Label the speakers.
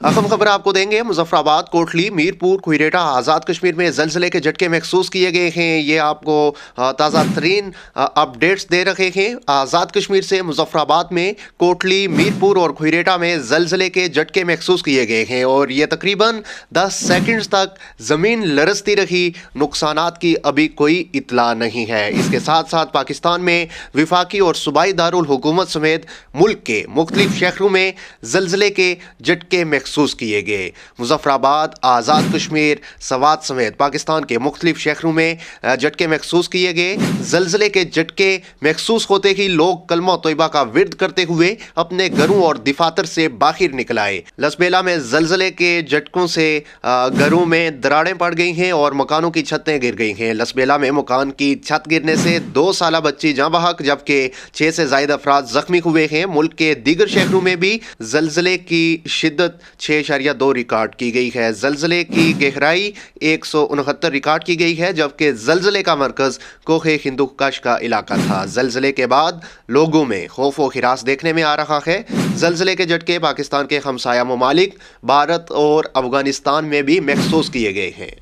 Speaker 1: अहम खबर आपको देंगे। मुजफ्फराबाद, कोटली, मीरपुर, कुरेटा, आज़ाद कश्मीर में जलजले के झटके महसूस किए गए हैं। ये आपको ताज़ा तरीन अपडेट्स दे रहे हैं। आज़ाद कश्मीर से मुजफ्फराबाद में कोटली, मीरपुर और कुरेटा में जलजले के झटके महसूस किए गए हैं और ये तकरीबन 10 सेकंड्स तक ज़मीन लरजती रही। नुकसानात की अभी कोई इतला नहीं है। इसके साथ साथ पाकिस्तान में विफाकी और सूबाई दारुल हुकूमत समेत मुल्क के मुख्तलिफ शहरों में जलजले के झटके महसूस किए गए। मुजफ्फराबाद, आज़ाद कश्मीर, सवात समेत पाकिस्तान के मुख्तलिफ शहरों में झटके महसूस किए गए। जलजले के झटके महसूस होते ही लोग कलमा तोयबा का विर्द करते हुए अपने घरों और दफातर से बाहर निकल आए। लसबेला में जलजले के झटकों से घरों में दरारें पड़ गई हैं और मकानों की छतें गिर गई हैं। लसबेला में मकान की छत गिरने से 2 साला बच्ची जाँ बहक जबकि 6 से ज़ायद अफराद जख्मी हुए हैं। मुल्क के दीगर शहरों में भी जलजले की शिद्दत 6.2 रिकॉर्ड की गई है। जलजले की गहराई 169 रिकॉर्ड की गई है जबकि जलजले का मरकज कोहे हिंदुकश का इलाका था। जलजले के बाद लोगों में खौफ व हिरास देखने में आ रहा है। जलजले के झटके पाकिस्तान के हमसाया ममालिक भारत और अफगानिस्तान में भी महसूस किए गए हैं।